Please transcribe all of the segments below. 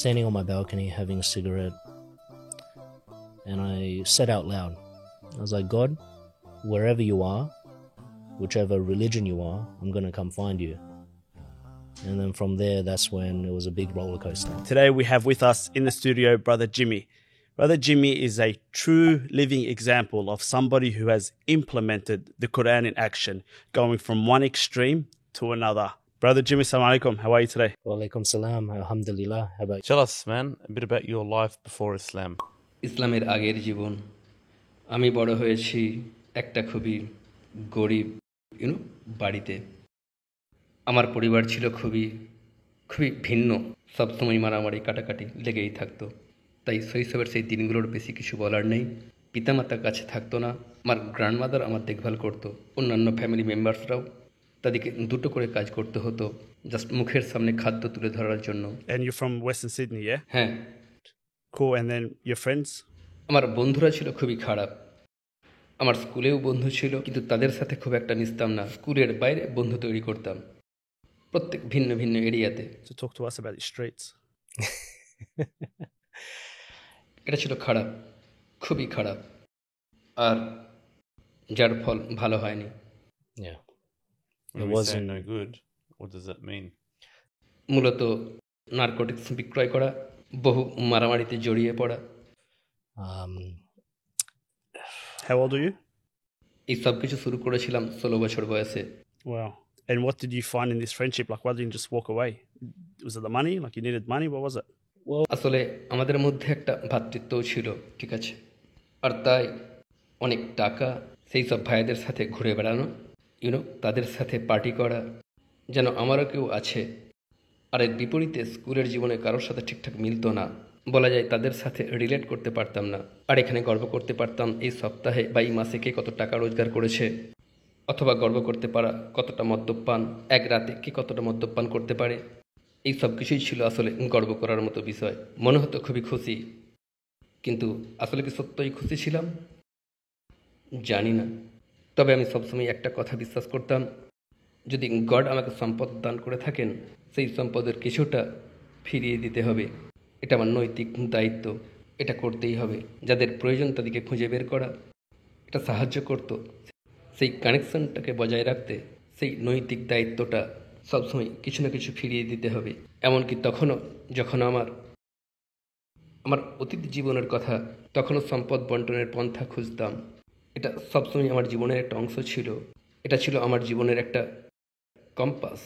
standing on my balcony having a cigarette, and I said out loud, I was like, God, wherever you are, whichever religion you are, I'm going to come find you. And then from there, that's when it was a big roller coaster. Today we have with us in the studio Brother Jimmy. Brother Jimmy is a true living example of somebody who has implemented the Quran in action, going from one extreme to another. Brother Jimmy, assalamu alaikum. How are you today? Wa alaikum salam. Alhamdulillah. How about you? Tell us, man, a bit about your life before Islam. ইসলামের আগের জীবন, আমি বড় হয়েছি একটা খুবই গরিব বাড়িতে। আমার পরিবার ছিল খুবই ভিন্ন, সবসময় মারামারি কাটাকাটি লেগেই থাকতো। তাই শৈশবের সেই দিনগুলোর বেশি কিছু বলার নেই। পিতামাতার কাছে থাকতো না, আমার গ্র্যান্ডমাদার আমার দেখভাল করতো, অন্যান্য ফ্যামিলি মেম্বার্সরাও তাদেরকে দুটো করে কাজ করতে হতো জাস্ট মুখের সামনে খাদ্য তুলে ধরার জন্য। And you're from Western Sydney, yeah? হ্যাঁ। Cool. And then your friends? আমার বন্ধুরা ছিল খুবই খারাপ। আমার স্কুলেও বন্ধু ছিল, কিন্তু তাদের সাথে খুব একটা মিশতাম না। স্কুলের বাইরে বন্ধু তৈরি করতাম, প্রত্যেক ভিন্ন ভিন্ন এরিয়াতে। So talk to us about the streets. এটা ছিল খারাপ, খুবই খারাপ, আর যার ফল ভালো হয়নি। Yeah. When we say no good, what does that mean? মূলত নারকোটিক্স বিক্রয় করা, বহু মারামারিতে জড়িয়ে পড়া। How old are you? এই সব কিছু শুরু করেছিলাম 16 বছর বয়সে। Wow. And what did you find in this friendship? Like, why didn't you just walk away? Was it the money? Like, you needed money? What was it? আসলে আমাদের মধ্যে একটা ভ্রাতৃত্বও ছিল, ঠিক আছে, আর তাই অনেক টাকা, সেই সব ভাইদের সাথে ঘুরে বেড়ানো, তাদের সাথে পার্টি করা, যেন আমারও কেউ আছে। আর এর বিপরীতে স্কুলের জীবনে কারোর সাথে ঠিকঠাক মিলতো না, বলা যায় তাদের সাথে রিলেট করতে পারতাম না। আর এখানে গর্ব করতে পারতাম এই সপ্তাহে বা এই মাসে কে কত টাকা রোজগার করেছে, অথবা গর্ব করতে পারা কতটা মদ্যপান, এক রাতে কে কতটা মদ্যপান করতে পারে। এই সব কিছুই ছিল আসলে গর্ব করার মতো বিষয়। মনে হতো খুবই খুশি, কিন্তু আসলে কি সত্যই খুশি ছিলাম জানি না। তবে আমি সবসময় একটা কথা বিশ্বাস করতাম, যদি গড আমাকে সম্পদ দান করে থাকেন, সেই সম্পদের কিছুটা ফিরিয়ে দিতে হবে। এটা আমার নৈতিক দায়িত্ব, এটা করতেই হবে। যাদের প্রয়োজন তাদেরকে খুঁজে বের করা, এটা সাহায্য করতো। সেই কানেকশনটাকে বজায় রাখতে সেই নৈতিক দায়িত্বটা সবসময় কিছু না কিছু ফিরিয়ে দিতে হবে। এমনকি তখনও যখন আমার অতীত জীবনের কথা, তখনও সম্পদ বন্টনের পন্থা খুঁজতাম। এটা সবসময় আমার জীবনের একটা অংশ ছিল। এটা ছিল আমার জীবনের একটা কম্পাস,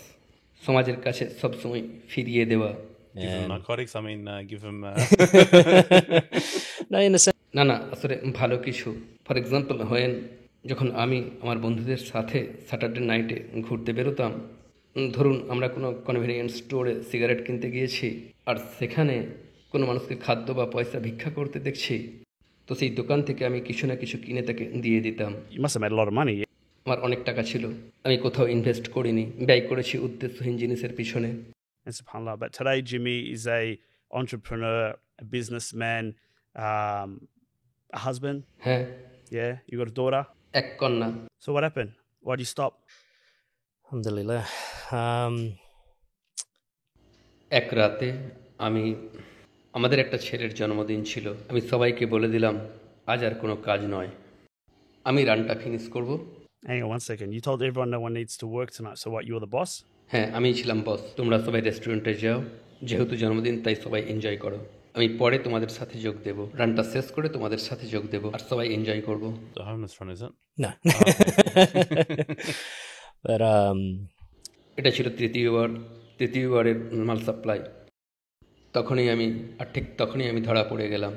সমাজের কাছে সবসময় ফিরিয়ে দেওয়া। Give them narcotics, I mean, give them... No, in a sense. না, আসলে ভালো কিছু। ফর এক্সাম্পল, যখন আমি আমার বন্ধুদের সাথে স্যাটারডে নাইটে ঘুরতে বেরোতাম, ধরুন আমরা কোনো কনভেনিয়েন্স স্টোরে সিগারেট কিনতে গিয়েছি, আর সেখানে কোনো মানুষকে খাদ্য বা পয়সা ভিক্ষা করতে দেখছি, তো সেই দোকান থেকে আমি কিছু না কিছু কিনে তাকে দিয়ে দিতাম। You must have made a lot of money. আমার অনেক টাকা ছিল, আমি কোথাও ইনভেস্ট করিনি, ব্যয় করেছি উদ্দেশ্যহীন জিনিসের পিছনে। And subhanAllah. But today, Jimmy is a entrepreneur, a businessman, a husband. হ্যাঁ। Yeah, you got a daughter. এক কন্যা। So what happened? Why did you stop? Alhamdulillah. এক রাতে আমাদের একটা ছেলের জন্মদিন ছিল। আমি সবাইকে বলে দিলাম আজ আর কোনো কাজ নয়, আমি রানটা ফিনিশ করব। Hang on 1 second. You told everyone no one needs to work tonight. So what, you were the boss? হ্যাঁ, আমি ছিলাম বস। তোমরা সবাই রেস্টুরেন্টে যাও, যেহেতু জন্মদিন তাই সবাই এনজয় করো। আমি পরে তোমাদের সাথে যোগ দেব, রানটা শেষ করে তোমাদের সাথে যোগ দেব, আর সবাই এনজয় করব। The homeless front, is it? No. But এটা ছিল তৃতীয়বারের মাল সাপ্লাই। তখনই আমি ধরা পড়ে গেলাম।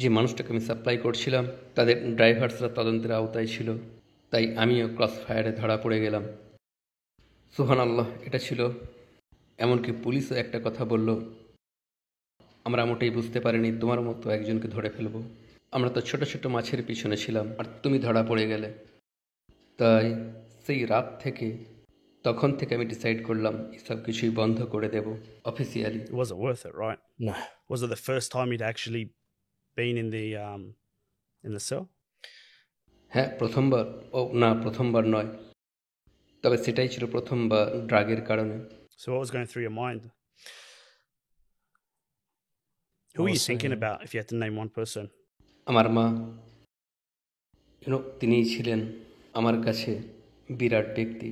যে মানুষটাকে আমি সাপ্লাই করছিলাম তাদের ড্রাইভার্সরা তদন্তের আওতায় ছিল, তাই আমিও ক্রস ফায়ারে ধরা পড়ে গেলাম। সুবহানাল্লাহ, এটা ছিল এমনকি পুলিশও একটা কথা বলল, আমরা মোটেই বুঝতে পারিনি তোমার মতো একজনকে ধরে ফেলবো। আমরা তো ছোট ছোট মাছের পিছনে ছিলাম, আর তুমি ধরা পড়ে গেলে। তাই সেই রাত থেকে, তখন থেকে আমি ডিসাইড করলাম সব কিছুই বন্ধ করে দেব officially. It wasn't worth it, right? no. Was it the first time you'd actually been in the cell? হ্যাঁ, প্রথমবার নয়, তবে সেটাই ছিল প্রথমবার ড্রাগের কারণে। So what was going through your mind? Who are you was thinking saying- about if you had to name one person? আমার মা তিনিই ছিলেন আমার কাছে বিরাট ব্যক্তি।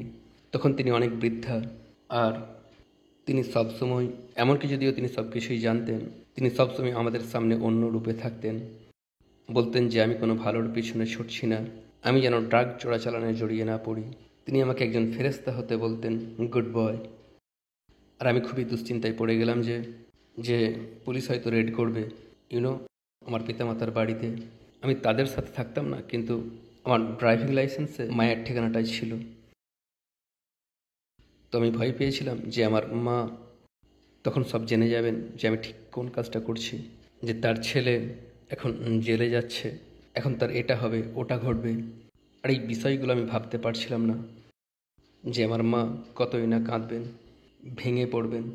তখন তিনি অনেক বৃদ্ধা, আর তিনি সবসময়, এমনকি যদিও তিনি সব কিছুই জানতেন, তিনি সবসময় আমাদের সামনে অন্য রূপে থাকতেন। বলতেন যে আমি কোনো ভালোর পিছনে ছুটছি না, আমি যেন ড্রাগ চোরাচালানে জড়িয়ে না পড়ি। তিনি আমাকে একজন ফেরেশতা হতে বলতেন, গুড বয়। আর আমি খুবই দুশ্চিন্তায় পড়ে গেলাম যে যে পুলিশ হয়তো রেড করবে আমার পিতামাতার বাড়িতে। আমি তাদের সাথে থাকতাম না, কিন্তু আমার ড্রাইভিং লাইসেন্সে মায়ের ঠিকানাটাই ছিল। তো আমি ভয় পেয়েছিলাম যে আমার মা তখন সব জেনে যাবেন যে আমি ঠিক কোন কাজটা করছি, যে তার ছেলে এখন জেলে যাচ্ছে, এখন তার এটা হবে ওটা ঘটবে। আর এই বিষয়গুলো আমি ভাবতে পারছিলাম না, যে আমার মা কতই না কাঁদবেন, ভেঙে পড়বেন।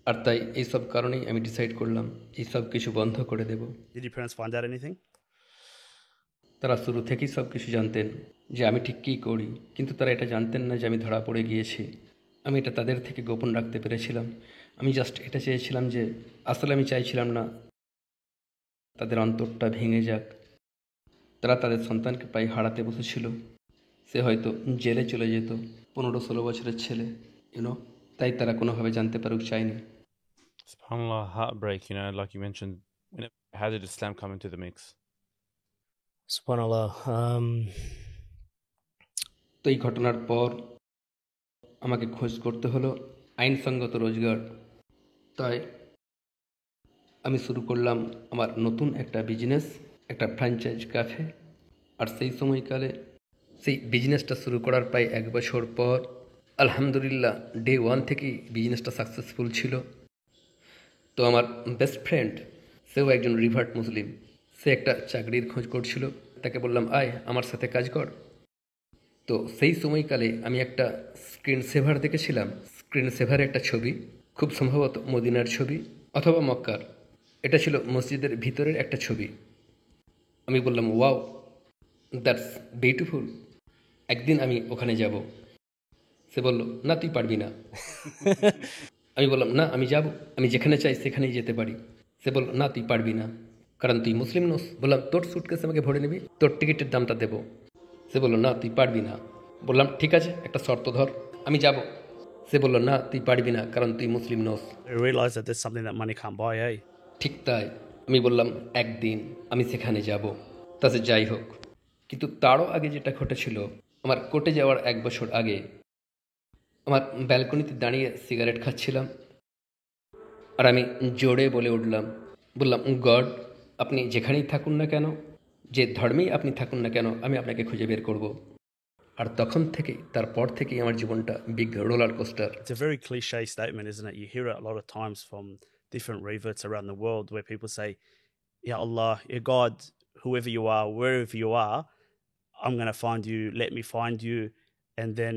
আর তাই এইসব কারণেই আমি ডিসাইড করলাম এই সব কিছু বন্ধ করে দেব। Did your parents find out anything? তারা শুরু থেকেই সব কিছু জানতেন যে আমি ঠিক কী করি, কিন্তু তারা এটা জানতেন না যে আমি ধরা পড়ে গিয়েছি। আমি এটা তাদের থেকে গোপন রাখতে পেরেছিলাম। আমি জাস্ট এটা চেয়েছিলাম যে, আসলে আমি চাইছিলাম না তাদের অন্তরটা ভেঙে যাক। তারা তাদের সন্তানকে প্রায় হারাতে বসেছিল। সে হয়তো জেলে চলে যেত, 15-16 বছরের ছেলে, তাই তারা কোনোভাবে জানতে পারুক চায়নি। SubhanAllah, heartbreak, like you mentioned. How did Islam come into the mix? SubhanAllah. তো এই ঘটনার পর আমাকে খোঁজ করতে হলো আইনসঙ্গত রোজগার। তাই আমি শুরু করলাম আমার নতুন একটা বিজনেস, একটা ফ্র্যাঞ্চাইজ ক্যাফে। আর সেই সময়কালে সেই বিজনেসটা শুরু করার প্রায় 1 বছর পর আলহামদুলিল্লাহ ডে 1 থেকেই বিজনেসটা সাকসেসফুল ছিল। তো আমার বেস্ট ফ্রেন্ড, সেও একজন রিভার্ট মুসলিম, সে একটা চাকরির খোঁজ করছিল। তাকে বললাম, আয় আমার সাথে কাজ কর। তো সেই সময়কালে আমি একটা স্ক্রিন সেভার দেখেছিলাম। স্ক্রিন সেভারে একটা ছবি, খুব সম্ভবত মদিনার ছবি অথবা মক্কার। এটা ছিল মসজিদের ভিতরের একটা ছবি। আমি বললাম, ওয়াও, দ্যাটস বিউটিফুল, একদিন আমি ওখানে যাব। সে বলল, না তুই পারবি না। আমি বললাম, না আমি যাব, আমি যেখানে চাই সেখানেই যেতে পারি। সে বলল, না তুই পারবি না, কারণ তুই মুসলিম নোস। বললাম, তোর সুটকেস আমাকে ভরে নিবি, তোর টিকিটের দামটা দেবো। সে বলল, না তুই পারবি না। বললাম, ঠিক আছে, একটা শর্ত ধর, আমি যাব। সে বলল, না তুই পারবি না, কারণ তুই মুসলিম নোস। I realized that there's something that money can't buy, eh? ঠিক তাই। আমি বললাম, একদিন আমি সেখানে যাব। তাতে যাই হোক। কিন্তু তারও আগে যেটা ঘটেছিল, আমার কোর্টে যাওয়ার 1 বছর আগে আমার ব্যালকনিতে দাঁড়িয়ে সিগারেট খাচ্ছিলাম, আর আমি জোরে বলে উঠলাম, বললাম, গড, আপনি যেখানেই থাকুন না কেন, যে ধর্মেই আপনি থাকুন না কেন, আমি আপনাকে খুঁজে বের করব। আর তখন থেকে, তারপর থেকেই আমার জীবনটা big roller coaster. It's a very cliche statement, isn't it? You hear it a lot of times from different reverts around the world where people say, Ya Allah, Ya God, whoever you are, wherever you are, I'm going to find you, let me find you. And then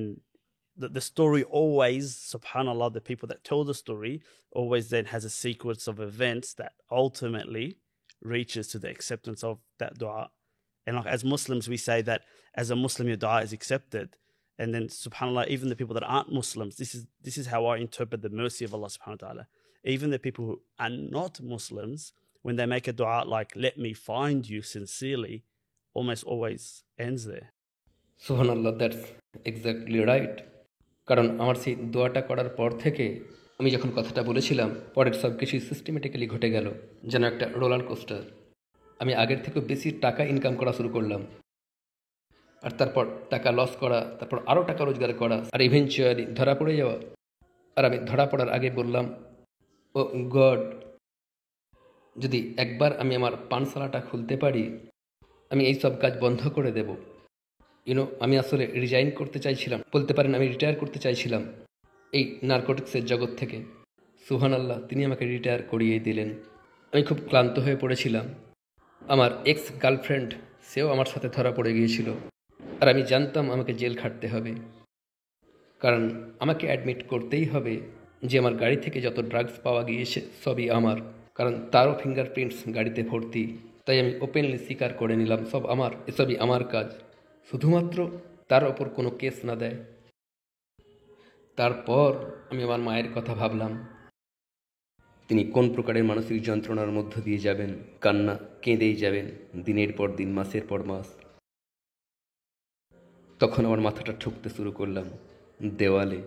the story always, subhanAllah, the people that tell the story always then has a sequence of events that ultimately reaches to the acceptance of that dua. And like as Muslims, we say that as a Muslim, your dua is accepted. And then subhanAllah, even the people that aren't Muslims, this is how I interpret the mercy of Allah subhanahu wa ta'ala. Even the people who are not Muslims, when they make a dua like, let me find you sincerely, almost always ends there. সুবহানাল্লাহ, that's exactly right. কারণ আমার সেই দোয়াটা করার পর থেকে আমি যখন কথাটা বলেছিলাম, পরের সব কিছুই সিস্টেমেটিক্যালি ঘটে গেল, যেন একটা রোলার কোস্টার। আমি আগের থেকেও বেশি টাকা ইনকাম করা শুরু করলাম, আর তারপর টাকা লস করা, তারপর আরও টাকা রোজগার করা, আর ইভেনচুয়ালি ধরা পড়ে যাওয়া। আর আমি ধরা পড়ার আগে বললাম, ও গড, যদি একবার আমি আমার পানশালাটা খুলতে পারি, আমি এই সব কাজ বন্ধ করে দেব। আমি আসলে রিজাইন করতে চাইছিলাম, বলতে পারেন আমি রিটায়ার করতে চাইছিলাম এই নার্কোটিক্সের জগৎ থেকে। সুবহানাল্লাহ, তিনি আমাকে রিটায়ার করিয়ে দিলেন। আমি খুব ক্লান্ত হয়ে পড়েছিলাম। আমার এক্স গার্লফ্রেন্ড, সেও আমার সাথে ধরা পড়ে গিয়েছিল। আর আমি জানতাম আমাকে জেল খাটতে হবে, কারণ আমাকে অ্যাডমিট করতেই হবে যে আমার গাড়ি থেকে যত ড্রাগস পাওয়া গিয়েছে সবই আমার, কারণ তারও ফিঙ্গারপ্রিন্টস গাড়িতে ভর্তি। তাই আমি ওপেনলি স্বীকার করে নিলাম সব আমার, এসবই আমার কাজ, শুধুমাত্র তার ওপর কোনো কেস না দেয়। তারপর আমি আমার মায়ের কথা ভাবলাম। তিনি কোন প্রকারের মানসিক যন্ত্রণার মধ্য দিয়ে যাবেন, কান্না কেঁদেই যাবেন দিনের পর দিন, মাসের পর মাস। তখন আমার মাথাটা ঠুকতে শুরু করলাম দেওয়ালে।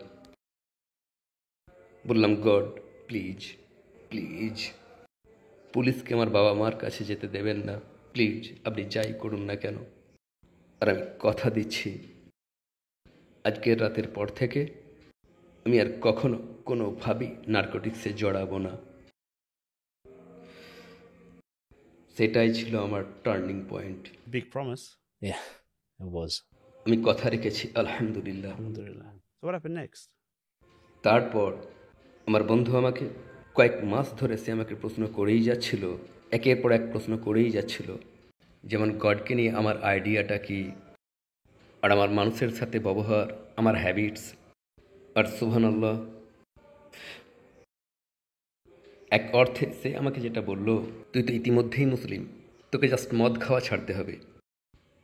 বললাম, গড প্লিজ প্লিজ, পুলিশকে আমার বাবা মার কাছে যেতে দেবেন না, প্লিজ আপনি যাই করুন না কেন। আর আমি কথা দিচ্ছি, আজকের রাতের পর থেকে আমি আর কখনো কোনোভাবেই নার্কোটিক্সে জড়াবো না। সেটাই ছিল আমার turning point. Big promise. Yeah, it was. আমি কথা রেখেছি, আলহামদুলিল্লাহ। Alhamdulillah. So what happened next? তারপর আমার বন্ধু আমাকে কয়েক মাস ধরে সে আমাকে প্রশ্ন করেই যাচ্ছিল, একের পর এক প্রশ্ন করেই যাচ্ছিল, যেমন গডকে নিয়ে আমার আইডিয়াটা কি, আর আমার মানুষের সাথে ব্যবহার, আমার হ্যাবিটস। আর সুবহানাল্লাহ, এক অর্থে সে আমাকে যেটা বলল, তুই তো ইতিমধ্যেই মুসলিম, তোকে জাস্ট মদ খাওয়া ছাড়তে হবে।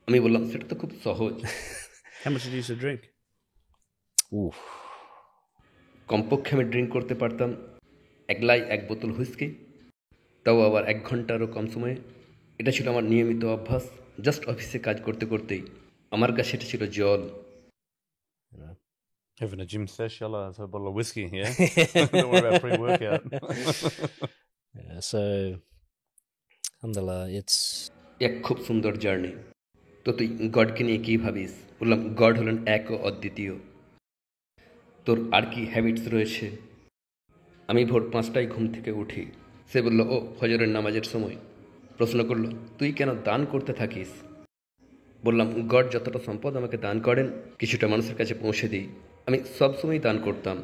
আমি বললাম, সেটা তো খুব সহজ। How much did you used to drink? Oof. কমপক্ষে আমি ড্রিঙ্ক করতে পারতাম এক বোতল হুইস্কি, তাও আবার 1 ঘন্টারও কম সময়ে। এটা ছিল আমার নিয়মিত অভ্যাস। জাস্ট অফিসে কাজ করতে করতেই আমার কাছে এটা ছিল জল। Even a gym sesh, yalla, that's a bottle of whiskey, yeah? Don't worry about pre-workout. Yeah, so, alhamdulillah, it's এক খুব সুন্দর জার্নি। তো তুই গডকে নিয়ে কী ভাবিস? বললাম, গড হলেন এক ও অদ্বিতীয়। তোর আর কি হ্যাবিটস রয়েছে? আমি ভোর 5টায় ঘুম থেকে উঠি। সে বলল, ও ফজরের নামাজের সময়। প্রশ্ন করল, তুই কেন দান করতে থাকিস? বললাম, গড যতটা সম্পদ আমাকে দান করেন, কিছুটা মানুষের কাছে পৌঁছে দিই। আমি সবসময় দান করতাম।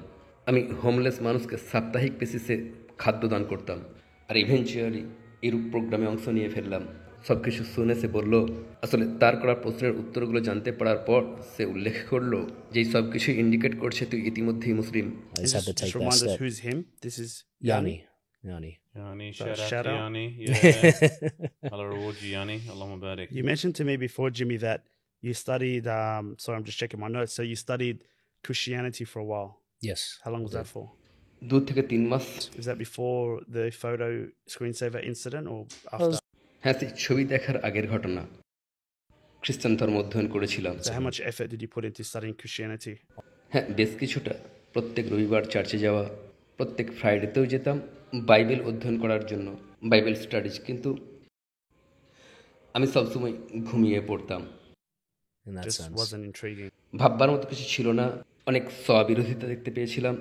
আমি হোমলেস মানুষকে সাপ্তাহিক বেসিসে খাদ্য দান করতাম। আর ইভেনচুয়ালি এরূপ প্রোগ্রামে অংশ নিয়ে ফেললাম। সব কিছু শুনে সে বলল, আসলে তার করা প্রশ্নের উত্তরগুলো জানতে পারার পর সে উল্লেখ করলো যে সব কিছু ইন্ডিকেট করছে তুই ইতিমধ্যেই মুসলিম। I just had to Just take that remind us step. who's him. This is Yani. Yani. Yani, So shout out shout to out. Yani. Yeah. Allah reward you, Yani. Allahumma barik. You mentioned to me before, Jimmy, that you studied. Sorry, I'm just checking my notes. So you studied Christianity for a while. Yes. How long was that for? 2 থেকে 3 মাস। Was that before the photo screensaver incident or after? হ্যাঁ, সেই ছবি দেখার আগের ঘটনা। খ্রিস্টান ধর্ম অধ্যয়ন করেছিলাম। So how much effort did you put into studying Christianity? হ্যাঁ, বেশ কিছুটা। প্রত্যেক রবিবার চার্চে যাওয়া, প্রত্যেক ফ্রাইডেতেও যেতাম বাইবেল অধ্যয়ন করার জন্য, বাইবেল স্টাডিজ। কিন্তু আমি সবসময় ঘুমিয়ে পড়তাম। In that Just sense. wasn't intriguing. ভাববার মতো কিছু ছিল না। অনেক স্ববিরোধিতা দেখতে পেয়েছিলাম।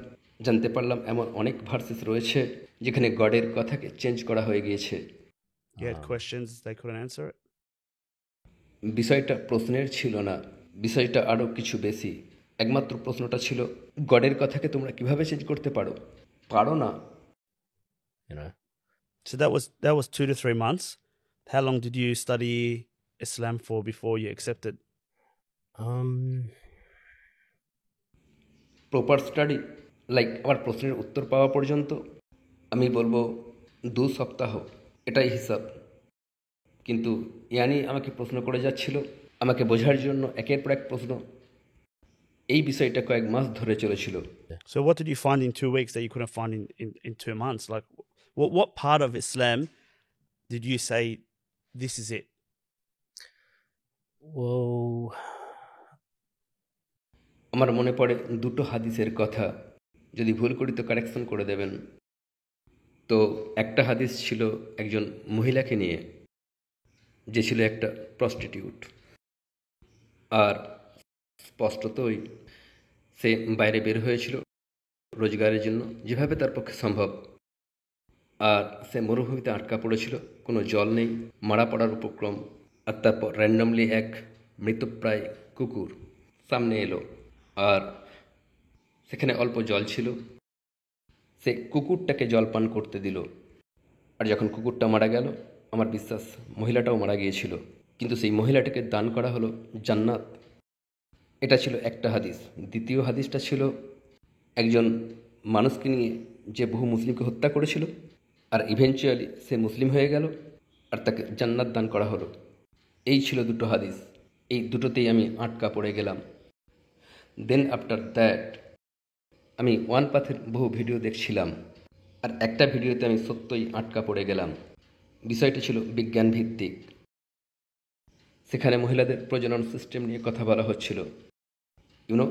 জানতে পারলাম এমন অনেক ভার্সেস রয়েছে যেখানে গডের কথাকে চেঞ্জ করা হয়ে গিয়েছে। You had questions they couldn't answer it. বিষয়টা প্রশ্নের ছিল না, বিষয়টা আরও কিছু বেশি। একমাত্র প্রশ্নটা ছিল, গডের কথাকে তোমরা কিভাবে চেঞ্জ করতে পারো? পারো না। You know. So that was 2 to 3 months. How long did you study Islam for before you accepted? Proper study, like আমার প্রশ্নের উত্তর পাওয়া পর্যন্ত আমি বলবো 2 সপ্তাহ, এটাই হিসাব। কিন্তু ইয়ানি আমাকে প্রশ্ন করে যাচ্ছিল, আমাকে বোঝার জন্য একের পর এক প্রশ্ন। এই বিষয়টা কয়েক মাস ধরে চলেছিল। So what did you find in 2 weeks that you couldn't find in 2 months? Like what part of Islam did you say this is it? Well, আমার মনে পড়ে 2টো হাদিসের কথা, যদি ভুল করি তো কারেকশন করে দেবেন। তো একটা হাদিস ছিল একজন মহিলাকে নিয়ে, যে ছিল একটা প্রস্টিটিউট। আর স্পষ্টতই সে বাইরে বের হয়েছিল রোজগারের জন্য, যেভাবে তার পক্ষে সম্ভব। আর সে মরুভূমিতে আটকা পড়েছিল, কোনো জল নেই, মারা পড়ার উপক্রম। আর তারপর র্যান্ডমলি এক মৃতপ্রায় কুকুর সামনে এলো, আর সেখানে অল্প জল ছিল। সে কুকুরটাকে জল পান করতে দিল। আর যখন কুকুরটা মারা গেল, আমার বিশ্বাস মহিলাটাও মারা গিয়েছিল, কিন্তু সেই মহিলাটাকে দান করা হলো জান্নাত। এটা ছিল একটা হাদিস। দ্বিতীয় হাদিসটা ছিল একজন মানুষকে নিয়ে যে বহু মুসলিমকে হত্যা করেছিল, আর ইভেনচুয়ালি সে মুসলিম হয়ে গেল, আর তাকে জান্নাত দান করা হলো। এই ছিল 2টো হাদিস। এই দুটোতেই আমি আটকা পড়ে গেলাম। দেন আফটার দ্যাট আমি ওয়ান পাথের বহু ভিডিও দেখছিলাম, আর একটা ভিডিওতে আমি সত্যই আটকা পড়ে গেলাম। বিষয়টি ছিল বিজ্ঞান ভিত্তিক। সেখানে মহিলাদের প্রজনন সিস্টেম নিয়ে কথা বলা হচ্ছিল। ইউনো,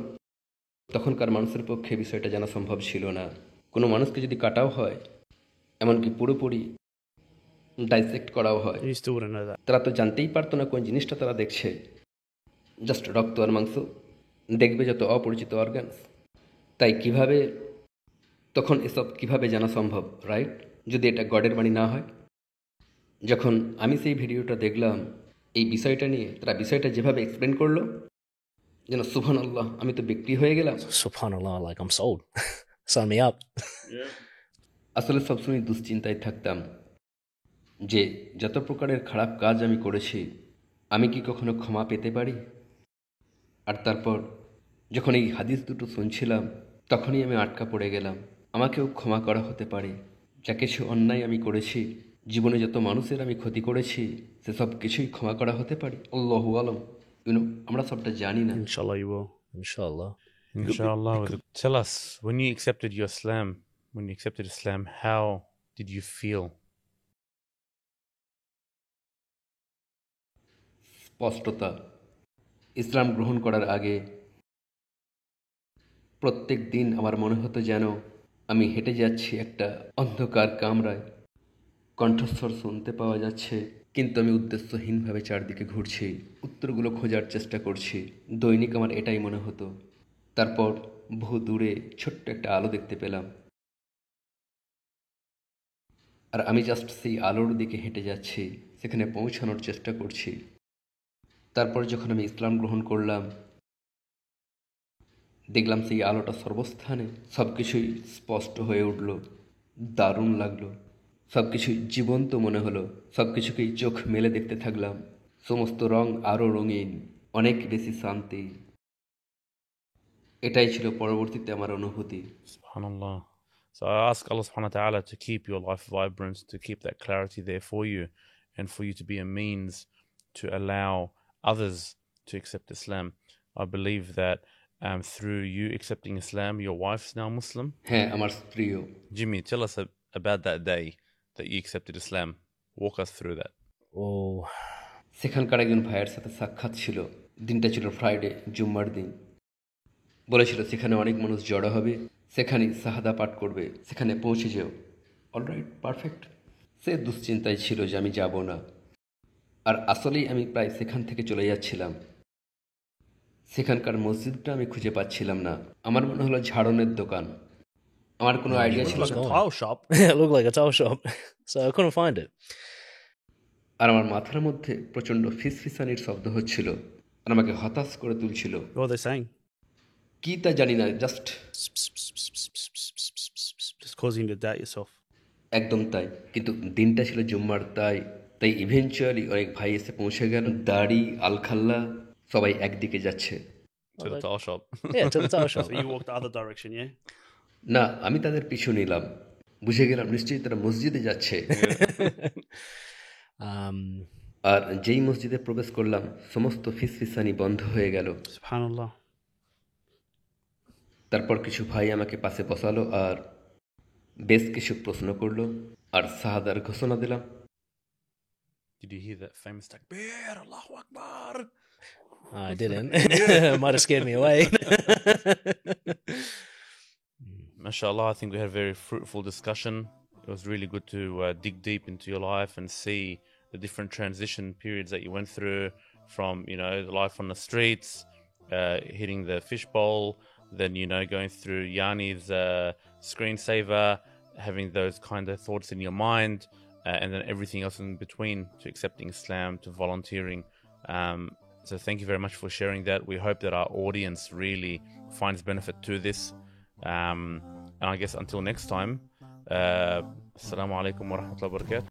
তখনকার মানুষের পক্ষে বিষয়টা জানা সম্ভব ছিল না। কোনো মানুষকে যদি কাটাও হয়, এমনকি পুরোপুরি ডাইসেক্ট করাও হয়, You still wouldn't know that. তারা তো জানতেই পারতো না কোন জিনিসটা তারা দেখছে। জাস্ট রক্ত আর মাংস, দেখবে যত অপরিচিত অর্গানস। তাই কিভাবে তখন এসব কিভাবে জানা সম্ভব, রাইট? যদি এটা গডের বাণী না হয়। যখন আমি সেই ভিডিওটা দেখলাম এই বিষয়টা নিয়ে, তারা বিষয়টা যেভাবে এক্সপ্লেন করলো, যেন সুবহানাল্লাহ, আমি তো বিক্রি হয়ে গেলাম। Subhanallah, like I'm sold. Sign me up. আসলে সবসময় দুশ্চিন্তায় থাকতাম যে যত প্রকারের খারাপ কাজ আমি করেছি, আমি কি কখনো ক্ষমা পেতে পারি? আর তারপর যখন এই হাদিস দুটো শুনছিলাম, তখনই আমি আটকা পড়ে গেলাম। আমাকেও ক্ষমা করা হতে পারে। যা কিছু অন্যায় আমি করেছি, জীবনে যত মানুষের আমি ক্ষতি করেছি, সেসব কিছুই ক্ষমা করা হতে পারে। আল্লাহু আলম। আমরা সবটা জানি না। Inshallah, you will. Inshallah. Inshallah. Tell us, when you accepted Islam, how did you feel? স্পষ্টতা। ইসলাম গ্রহণ করার আগে প্রত্যেক দিন আমার মনে হতো যেন আমি হেঁটে যাচ্ছি একটা অন্ধকার কামরায়। কণ্ঠস্বর শুনতে পাওয়া যাচ্ছে, কিন্তু আমি উদ্দেশ্যহীনভাবে চারদিকে ঘুরছি, উত্তরগুলো খোঁজার চেষ্টা করছি। দৈনিক আমার এটাই মনে হতো। তারপর বহু দূরে ছোট্ট একটা আলো দেখতে পেলাম, আর আমি জাস্ট সেই আলোর দিকে হেঁটে যাচ্ছি, সেখানে পৌঁছানোর চেষ্টা করছি। তারপর যখন আমি ইসলাম গ্রহণ করলাম, দেখলাম সেই আলোটা সর্বস্থানে, সব কিছুই স্পষ্ট হয়ে উঠল, দারুণ লাগলো। সব কিছুই জীবন্ত মনে হলো, সব কিছুকেই চোখ মেলে দেখতে থাকলাম। সমস্ত রং আরও রঙিন, অনেক বেশি শান্তি। এটাই ছিল পরবর্তীতে আমার অনুভূতি। Subhanallah. So I ask Allah subhanahu wa ta'ala to keep your life vibrant, to keep that clarity there for you, and for you to be a means to allow others to accept Islam. I believe that through you accepting Islam, your wife's now Muslim. হ্যাঁ, আমার স্ত্রীও। Jimmy, tell us about that day that you accepted Islam. Walk us through that. Oh, সেখানকার একজন ভাইয়ের সাথে সাক্ষাৎ ছিল। দিনটা ছিল ফ্রাইডে, জুম্মার দিন। বলেছিল সেখানে অনেক মানুষ জড়ো হবে, সেখানেই শাহাদা পাঠ করবে, সেখানে পৌঁছে যেও। Alright, perfect. সে দুশ্চিন্তায় ছিল যে আমি যাব না। আর আসলেই আমি প্রায় সেখান থেকে চলে যাচ্ছিলাম। সেখানকার মসজিদটা আমি খুঁজে পাচ্ছিলাম না। আমার মনে হলো ঝাড়নের দোকান। আমার কোনো আইডিয়া ছিল Like না। a tile shop. it looked like a towel shop. So I couldn't find it. আর আমার মাথার মধ্যে প্রচণ্ড ফিসফিসানির শব্দ হচ্ছিল, আর আমাকে হতাশ করে তুলছিল। What are they saying? কি তা জানি না, just Just causing you to doubt yourself. একদম তাই। কিন্তু দিনটা ছিল জুম্মার, তাই ইভেনচুয়ালি অনেক ভাই এসে পৌঁছে গেল। দাড়ি, আলখাল্লা, সবাই একদিকে যাচ্ছে। To the tile shop. Yeah, to the towel shop. So you walked the other direction, yeah? না, আমি তাদের পিছু নিলাম। বুঝে গেলাম নিশ্চয়ই তারা মসজিদে যাচ্ছে। আর যেই মসজিদে প্রবেশ করলাম, সমস্ত ফিসফিসানি বন্ধ হয়ে গেল। Subhanallah. তারপর কিছু ভাই আমাকে পাশে বসালো আর বেশ কিছু প্রশ্ন করলো, আর শাহাদার ঘোষণা দিলাম। Did you hear that famous takbir? Allahu Akbar. I didn't. Might have scared me away. MashaAllah, I think we had a very fruitful discussion. It was really good to dig deep into your life and see the different transition periods that you went through, from, the life on the streets, hitting the fishbowl, then, going through Yanni's screensaver, having those kind of thoughts in your mind, and then everything else in between, to accepting Islam, to volunteering. So thank you very much for sharing that. We hope that our audience really finds benefit to this. And I guess until next time, Assalamu alaikum wa rahmatullahi wa barakatuh.